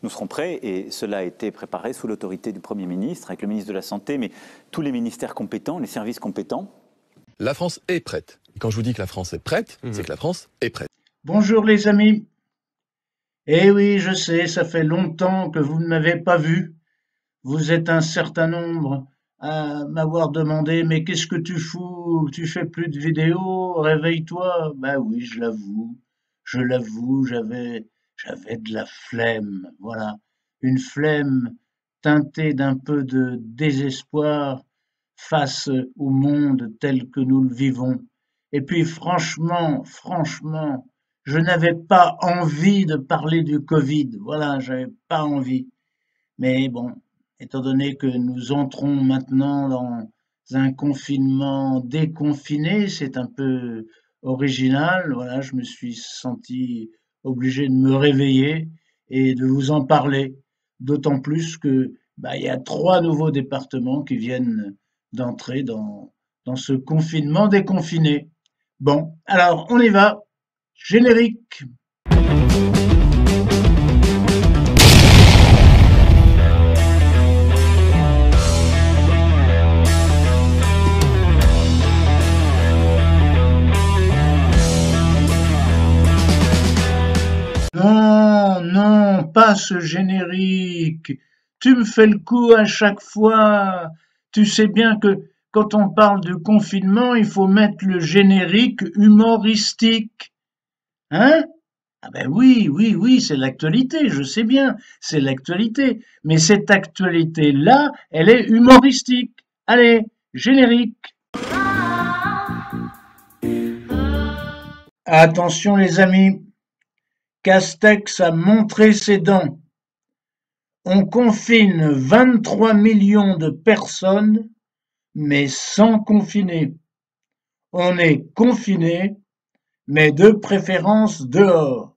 nous serons prêts et cela a été préparé sous l'autorité du Premier ministre, avec le ministre de la Santé, mais tous les ministères compétents, les services compétents. La France est prête. Et quand je vous dis que la France est prête, c'est que la France est prête. Bonjour les amis. Eh oui, je sais, ça fait longtemps que vous ne m'avez pas vu. Vous êtes un certain nombre à m'avoir demandé, mais qu'est-ce que tu fous? Tu fais plus de vidéos? Réveille-toi. Ben oui, je l'avoue, j'avais de la flemme. Voilà, une flemme teintée d'un peu de désespoir face au monde tel que nous le vivons. Et puis franchement, je n'avais pas envie de parler du Covid. Voilà, j'avais pas envie. Mais bon, étant donné que nous entrons maintenant dans un confinement déconfiné, c'est un peu original. Voilà, je me suis senti obligé de me réveiller et de vous en parler. D'autant plus que il y a 3 nouveaux départements qui viennent d'entrer dans ce confinement déconfiné. Bon, alors on y va. Générique. Non, pas ce générique. Tu me fais le coup à chaque fois. Tu sais bien que quand on parle de confinement, il faut mettre le générique humoristique. Hein? Ah ben oui, c'est l'actualité, je sais bien, c'est l'actualité. Mais cette actualité-là, elle est humoristique. Allez, générique. Attention les amis, Castex a montré ses dents. On confine 23 millions de personnes, mais sans confiner. On est confiné, mais de préférence dehors.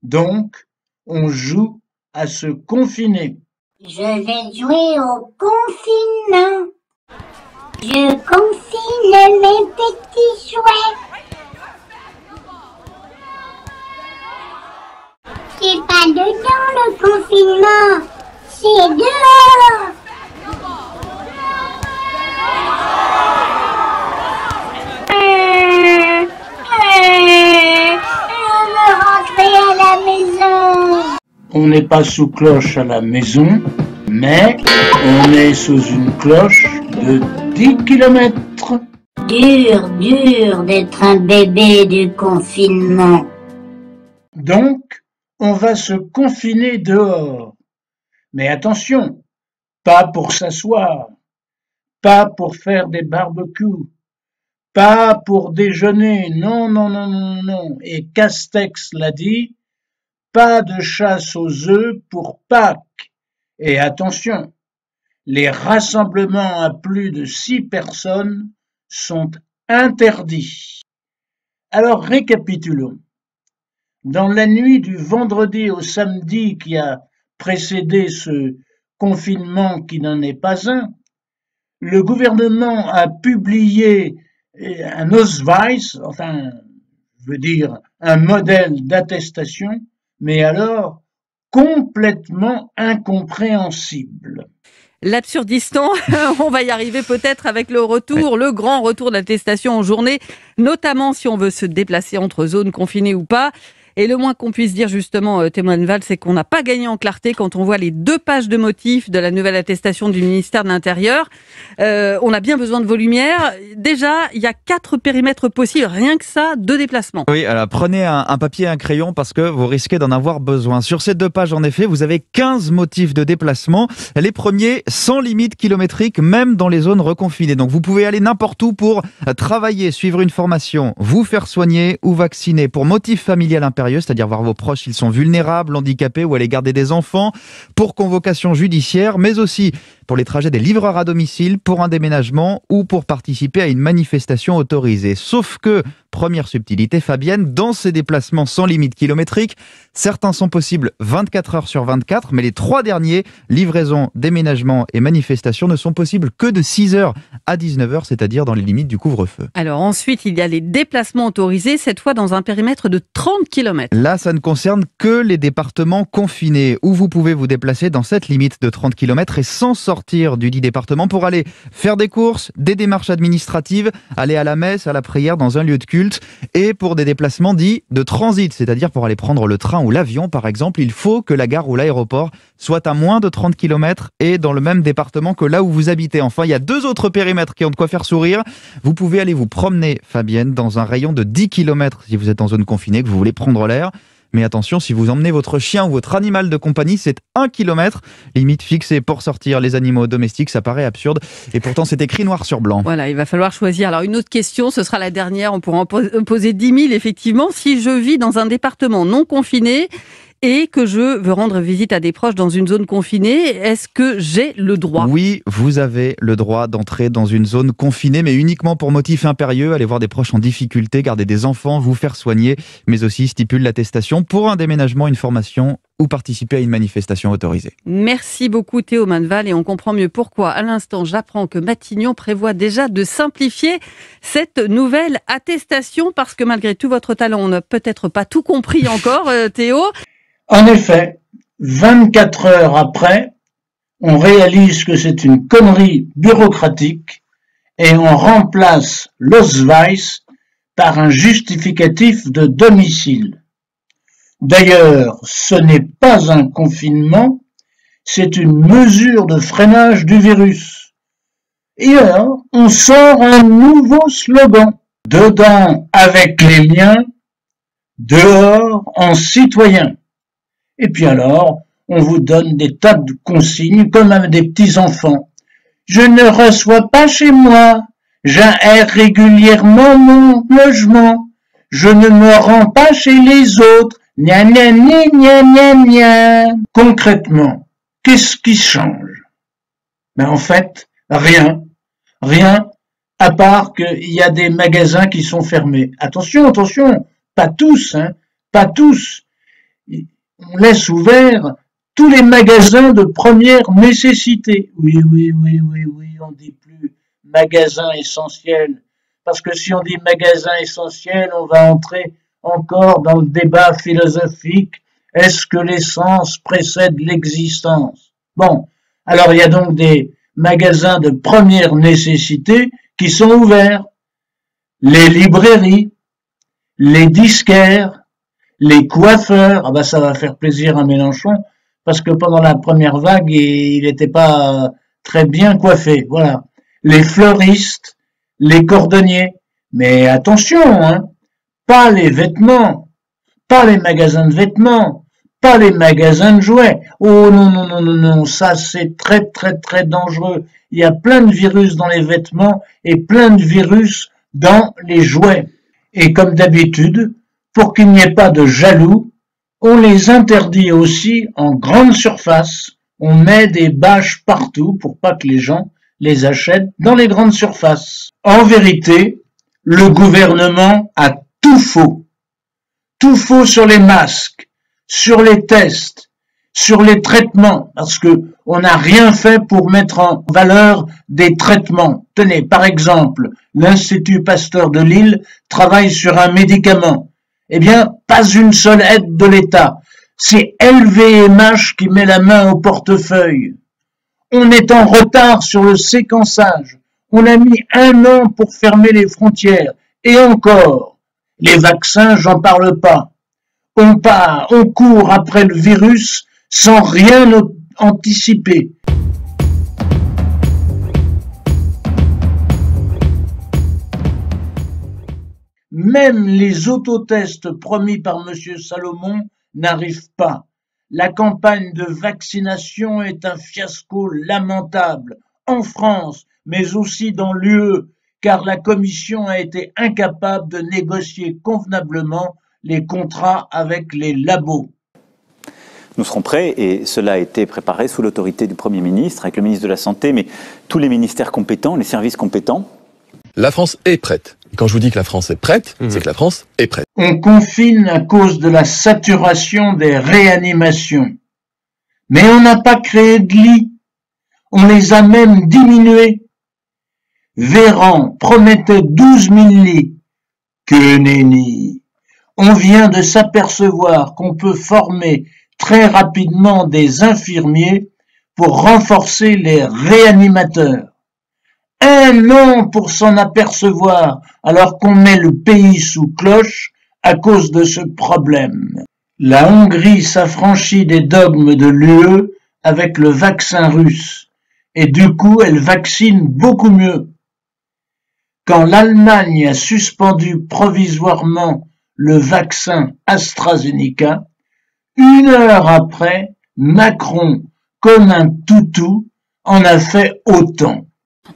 Donc, on joue à se confiner. Je vais jouer au confinement. Je confine mes petits jouets. C'est pas dedans le confinement, c'est dehors. Je veux rentrer à la maison. On n'est pas sous cloche à la maison, mais on est sous une cloche de 10 kilomètres. Dur d'être un bébé du confinement. Donc, on va se confiner dehors. Mais attention, pas pour s'asseoir, pas pour faire des barbecues, pas pour déjeuner, non. Et Castex l'a dit, pas de chasse aux œufs pour Pâques. Et attention, les rassemblements à plus de 6 personnes sont interdits. Alors récapitulons. Dans la nuit du vendredi au samedi qui a précédé ce confinement qui n'en est pas un, le gouvernement a publié un Ausweis, enfin, je veux dire, un modèle d'attestation, mais alors complètement incompréhensible. L'absurdistan, on va y arriver peut-être avec le grand retour d'attestation en journée, notamment si on veut se déplacer entre zones confinées ou pas. Et le moins qu'on puisse dire justement, Témoin Val, c'est qu'on n'a pas gagné en clarté quand on voit les 2 pages de motifs de la nouvelle attestation du ministère de l'Intérieur. On a bien besoin de vos lumières. Déjà, il y a 4 périmètres possibles, rien que ça, de déplacement. Oui, alors prenez un papier et un crayon parce que vous risquez d'en avoir besoin. Sur ces 2 pages, en effet, vous avez 15 motifs de déplacement. Les premiers, sans limite kilométrique, même dans les zones reconfinées. Donc vous pouvez aller n'importe où pour travailler, suivre une formation, vous faire soigner ou vacciner. Pour motif familial impérieux, c'est-à-dire voir vos proches s'ils sont vulnérables, handicapés ou aller garder des enfants, pour convocation judiciaire, mais aussi pour les trajets des livreurs à domicile, pour un déménagement ou pour participer à une manifestation autorisée. Sauf que Première subtilité, Fabienne, dans ces déplacements sans limite kilométrique, certains sont possibles 24 heures sur 24, mais les 3 derniers, livraison, déménagement et manifestation, ne sont possibles que de 6h à 19h, c'est-à-dire dans les limites du couvre-feu. Alors ensuite, il y a les déplacements autorisés, cette fois dans un périmètre de 30 km. Là, ça ne concerne que les départements confinés, où vous pouvez vous déplacer dans cette limite de 30 km et sans sortir du dit département pour aller faire des courses, des démarches administratives, aller à la messe, à la prière dans un lieu de culte, et pour des déplacements dits de transit, c'est-à-dire pour aller prendre le train ou l'avion par exemple, il faut que la gare ou l'aéroport soit à moins de 30 km et dans le même département que là où vous habitez. Enfin, il y a 2 autres périmètres qui ont de quoi faire sourire. Vous pouvez aller vous promener, Fabienne, dans un rayon de 10 km si vous êtes en zone confinée, que vous voulez prendre l'air. Mais attention, si vous emmenez votre chien ou votre animal de compagnie, c'est 1 km, limite fixée pour sortir les animaux domestiques. Ça paraît absurde et pourtant c'est écrit noir sur blanc. Voilà, il va falloir choisir. Alors une autre question, ce sera la dernière, on pourra en poser 10 000 effectivement. Si je vis dans un département non confiné et que je veux rendre visite à des proches dans une zone confinée, est-ce que j'ai le droit ? Oui, vous avez le droit d'entrer dans une zone confinée, mais uniquement pour motif impérieux, aller voir des proches en difficulté, garder des enfants, vous faire soigner, mais aussi stipule l'attestation pour un déménagement, une formation ou participer à une manifestation autorisée. Merci beaucoup Théo Manval et on comprend mieux pourquoi. À l'instant, j'apprends que Matignon prévoit déjà de simplifier cette nouvelle attestation parce que malgré tout votre talent, on n'a peut-être pas tout compris encore, Théo. En effet, 24 heures après, on réalise que c'est une connerie bureaucratique et on remplace l'Ausweis par un justificatif de domicile. D'ailleurs, ce n'est pas un confinement, c'est une mesure de freinage du virus. Et alors, on sort un nouveau slogan. Dedans avec les miens, dehors en citoyen. Et puis alors, on vous donne des tas de consignes comme à des petits-enfants. Je ne reçois pas chez moi, j'aère régulièrement mon logement, je ne me rends pas chez les autres, gna gna gna gna gna gna. Concrètement, qu'est-ce qui change? Ben en fait, rien, à part qu'il y a des magasins qui sont fermés. Attention, pas tous, pas tous. On laisse ouverts tous les magasins de première nécessité. Oui, on dit plus magasin essentiel. Parce que si on dit magasin essentiel, on va entrer encore dans le débat philosophique. Est-ce que l'essence précède l'existence? Bon, alors il y a donc des magasins de première nécessité qui sont ouverts. Les librairies, les disquaires, les coiffeurs, ah bah ça va faire plaisir à Mélenchon, parce que pendant la première vague, il n'était pas très bien coiffé, voilà. Les fleuristes, les cordonniers, mais attention, pas les vêtements, pas les magasins de vêtements, pas les magasins de jouets. Oh non, ça c'est très dangereux. Il y a plein de virus dans les vêtements et plein de virus dans les jouets. Et comme d'habitude, pour qu'il n'y ait pas de jaloux, on les interdit aussi en grande surface. On met des bâches partout pour pas que les gens les achètent dans les grandes surfaces. En vérité, le gouvernement a tout faux. Tout faux sur les masques, sur les tests, sur les traitements, parce que on n'a rien fait pour mettre en valeur des traitements. Tenez, par exemple, l'Institut Pasteur de Lille travaille sur un médicament. Eh bien, pas une seule aide de l'État. C'est LVMH qui met la main au portefeuille. On est en retard sur le séquençage. On a mis 1 an pour fermer les frontières. Et encore, les vaccins, j'en parle pas. On court après le virus sans rien anticiper. Même les autotests promis par M. Salomon n'arrivent pas. La campagne de vaccination est un fiasco lamentable, en France, mais aussi dans l'UE, car la Commission a été incapable de négocier convenablement les contrats avec les labos. Nous serons prêts et cela a été préparé sous l'autorité du Premier ministre, avec le ministre de la Santé, mais tous les ministères compétents, les services compétents. La France est prête. Et quand je vous dis que la France est prête, c'est que la France est prête. On confine à cause de la saturation des réanimations. Mais on n'a pas créé de lits. On les a même diminués. Véran promettait 12 000 lits. Que nenni. On vient de s'apercevoir qu'on peut former très rapidement des infirmiers pour renforcer les réanimateurs. 1 an pour s'en apercevoir, alors qu'on met le pays sous cloche à cause de ce problème. La Hongrie s'affranchit des dogmes de l'UE avec le vaccin russe, et du coup elle vaccine beaucoup mieux. Quand l'Allemagne a suspendu provisoirement le vaccin AstraZeneca, 1 heure après, Macron, comme un toutou, en a fait autant.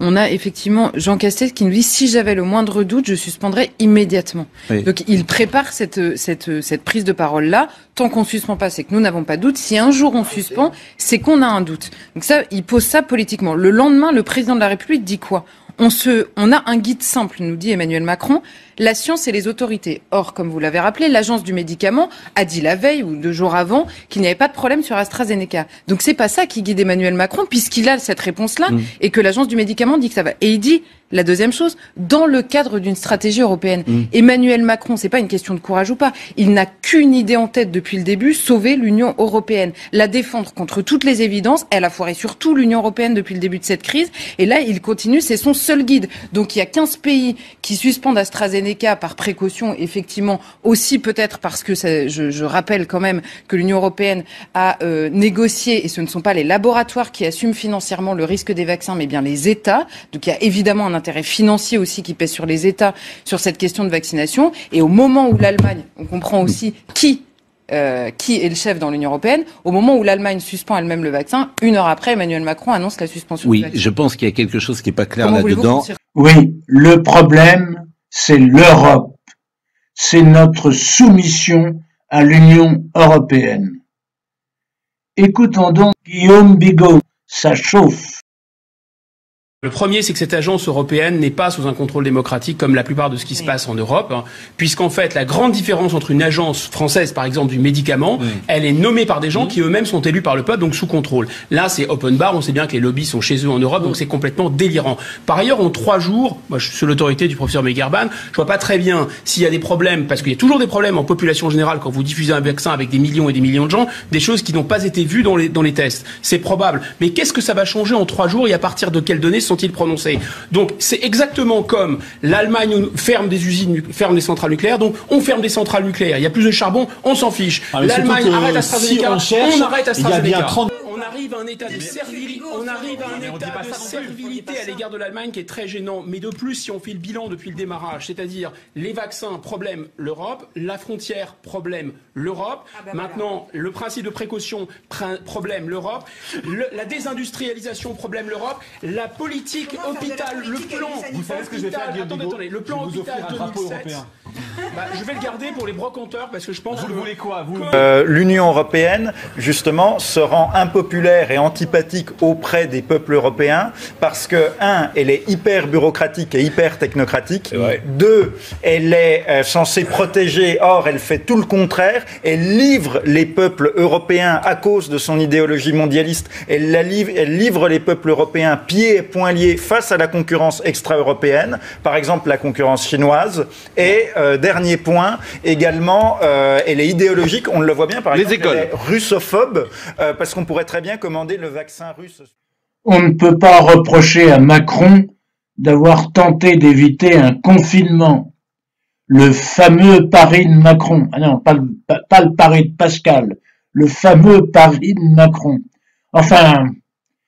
On a effectivement Jean Castex qui nous dit « Si j'avais le moindre doute, je suspendrais immédiatement ». Oui. Donc il prépare cette prise de parole-là. Tant qu'on ne suspend pas, c'est que nous n'avons pas de doute. Si un jour on suspend, c'est qu'on a un doute. Donc ça, il pose ça politiquement. Le lendemain, le président de la République dit quoi ? On a un guide simple, nous dit Emmanuel Macron, la science et les autorités. Or, comme vous l'avez rappelé, l'agence du médicament a dit la veille ou 2 jours avant qu'il n'y avait pas de problème sur AstraZeneca. Donc c'est pas ça qui guide Emmanuel Macron, puisqu'il a cette réponse-là et que l'agence du médicament dit que ça va. Et il dit la deuxième chose, dans le cadre d'une stratégie européenne. Emmanuel Macron, c'est pas une question de courage ou pas, il n'a qu'une idée en tête depuis le début, sauver l'Union européenne, la défendre contre toutes les évidences. Elle a foiré surtout l'Union européenne depuis le début de cette crise. Et là, il continue, c'est son seul guide. Donc il y a 15 pays qui suspendent AstraZeneca par précaution, effectivement, aussi peut-être parce que je rappelle quand même que l'Union européenne a négocié, et ce ne sont pas les laboratoires qui assument financièrement le risque des vaccins, mais bien les États. Donc il y a évidemment un intérêt financier aussi qui pèse sur les États sur cette question de vaccination. Et au moment où l'Allemagne, on comprend aussi qui est le chef dans l'Union européenne, au moment où l'Allemagne suspend elle-même le vaccin, 1 heure après, Emmanuel Macron annonce la suspension du vaccin. Oui, je pense qu'il y a quelque chose qui n'est pas clair là-dedans. Oui, le problème, c'est l'Europe. C'est notre soumission à l'Union européenne. Écoutons donc Guillaume Bigot, ça chauffe. Le premier, c'est que cette agence européenne n'est pas sous un contrôle démocratique comme la plupart de ce qui se passe en Europe, puisqu'en fait, la grande différence entre une agence française, par exemple, du médicament, elle est nommée par des gens qui eux-mêmes sont élus par le peuple, donc sous contrôle. Là, c'est open bar, on sait bien que les lobbies sont chez eux en Europe, donc c'est complètement délirant. Par ailleurs, en 3 jours, moi je suis sous l'autorité du professeur Megarban, je vois pas très bien s'il y a des problèmes, parce qu'il y a toujours des problèmes en population générale quand vous diffusez un vaccin avec des millions et des millions de gens, des choses qui n'ont pas été vues dans les tests. C'est probable. Mais qu'est-ce que ça va changer en 3 jours et à partir de quelles données sont-ils prononcés? Donc c'est exactement comme l'Allemagne ferme des usines, ferme des centrales nucléaires, donc on ferme des centrales nucléaires. Il y a plus de charbon, on s'en fiche. L'Allemagne arrête AstraZeneca, on arrête AstraZeneca. On arrive à un état de servilité, à l'égard de l'Allemagne qui est très gênant. Mais de plus, si on fait le bilan depuis le démarrage, c'est-à-dire les vaccins, problème l'Europe, la frontière, problème l'Europe, maintenant le principe de précaution, problème l'Europe, la désindustrialisation, problème l'Europe, la politique hôpital, le plan. Vous savez ce que je vais faire, attendez, le plan hôpital 2007. Je vais le garder pour les brocanteurs parce que je pense que... Vous voulez quoi L'Union européenne, justement, se rend impopulaire et antipathique auprès des peuples européens parce que, 1, elle est hyper bureaucratique et hyper technocratique. 2, elle est censée protéger, or elle fait tout le contraire. Elle livre les peuples européens à cause de son idéologie mondialiste. Elle livre les peuples européens pieds et poings liés face à la concurrence extra-européenne, par exemple la concurrence chinoise. Et dernier point, également, elle est idéologique, on le voit bien, par exemple, elle est russophobe, parce qu'on pourrait très bien commander le vaccin russe. On ne peut pas reprocher à Macron d'avoir tenté d'éviter un confinement. Le fameux pari de Macron, ah non, pas le pari de Pascal, le fameux pari de Macron. Enfin,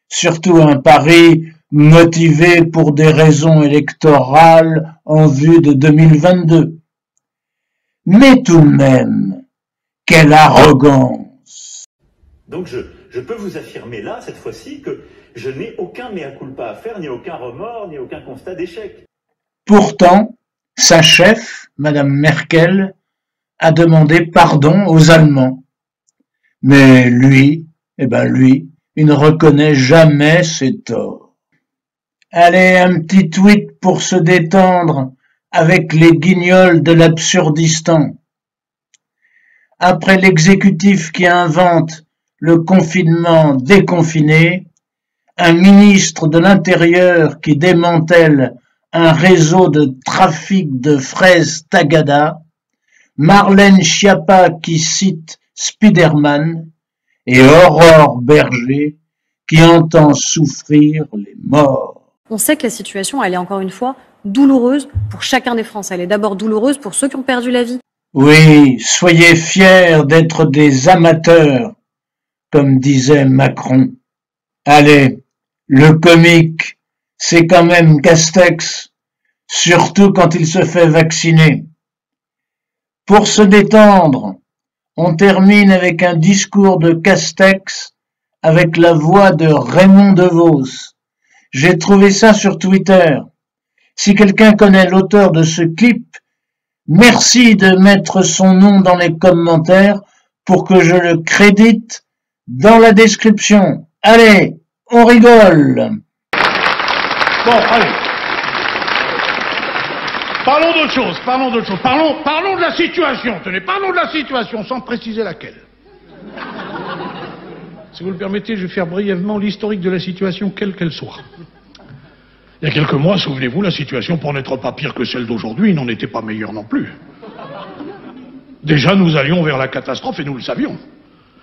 surtout un pari motivé pour des raisons électorales en vue de 2022. Mais tout de même, quelle arrogance! Donc je peux vous affirmer là, cette fois-ci, que je n'ai aucun mea culpa à faire, ni aucun remords, ni aucun constat d'échec. Pourtant, sa chef, Madame Merkel, a demandé pardon aux Allemands. Mais lui, il ne reconnaît jamais ses torts. Allez, un petit tweet pour se détendre. avec les guignols de l'Absurdistan. Après l'exécutif qui invente le confinement déconfiné, un ministre de l'Intérieur qui démantèle un réseau de trafic de fraises Tagada, Marlène Schiappa qui cite Spiderman et Aurore Berger qui entend souffrir les morts. On sait que la situation, elle est encore une fois douloureuse pour chacun des Français. Elle est d'abord douloureuse pour ceux qui ont perdu la vie. Oui, soyez fiers d'être des amateurs, comme disait Macron. Allez, le comique, c'est quand même Castex, surtout quand il se fait vacciner. Pour se détendre, on termine avec un discours de Castex avec la voix de Raymond DeVos. J'ai trouvé ça sur Twitter. Si quelqu'un connaît l'auteur de ce clip, merci de mettre son nom dans les commentaires pour que je le crédite dans la description. Allez, on rigole. Bon, allez. Parlons d'autre chose, parlons de la situation. Tenez, parlons de la situation, sans préciser laquelle. Si vous le permettez, je vais faire brièvement l'historique de la situation, quelle qu'elle soit. Il y a quelques mois, souvenez-vous, la situation, pour n'être pas pire que celle d'aujourd'hui, n'en était pas meilleure non plus. Déjà, nous allions vers la catastrophe et nous le savions.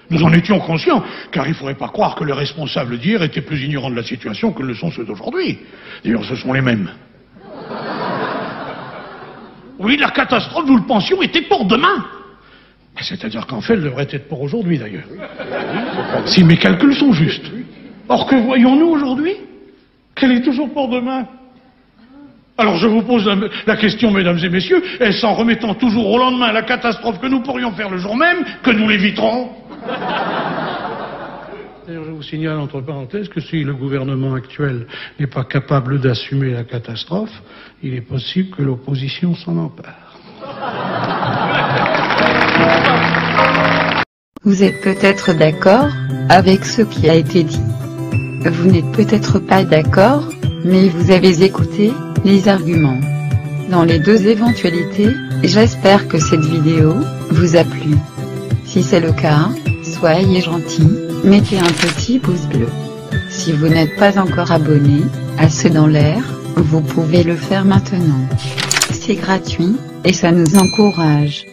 Nous en étions conscients, car il ne faudrait pas croire que les responsables d'hier étaient plus ignorants de la situation que ne le sont ceux d'aujourd'hui. D'ailleurs, ce sont les mêmes. Oui, la catastrophe, nous le pensions, était pour demain. C'est-à-dire qu'en fait, elle devrait être pour aujourd'hui, d'ailleurs. Si mes calculs sont justes. Or, que voyons-nous aujourd'hui? Qu'elle est toujours pour demain. Alors je vous pose la question, mesdames et messieurs, est-ce en remettant toujours au lendemain la catastrophe que nous pourrions faire le jour même que nous l'éviterons? D'ailleurs, je vous signale entre parenthèses que si le gouvernement actuel n'est pas capable d'assumer la catastrophe, il est possible que l'opposition s'en empare. Vous êtes peut-être d'accord avec ce qui a été dit. Vous n'êtes peut-être pas d'accord, mais vous avez écouté les arguments. Dans les deux éventualités, j'espère que cette vidéo vous a plu. Si c'est le cas, soyez gentils, mettez un petit pouce bleu. Si vous n'êtes pas encore abonné à C'est dans l'air, vous pouvez le faire maintenant. C'est gratuit, et ça nous encourage.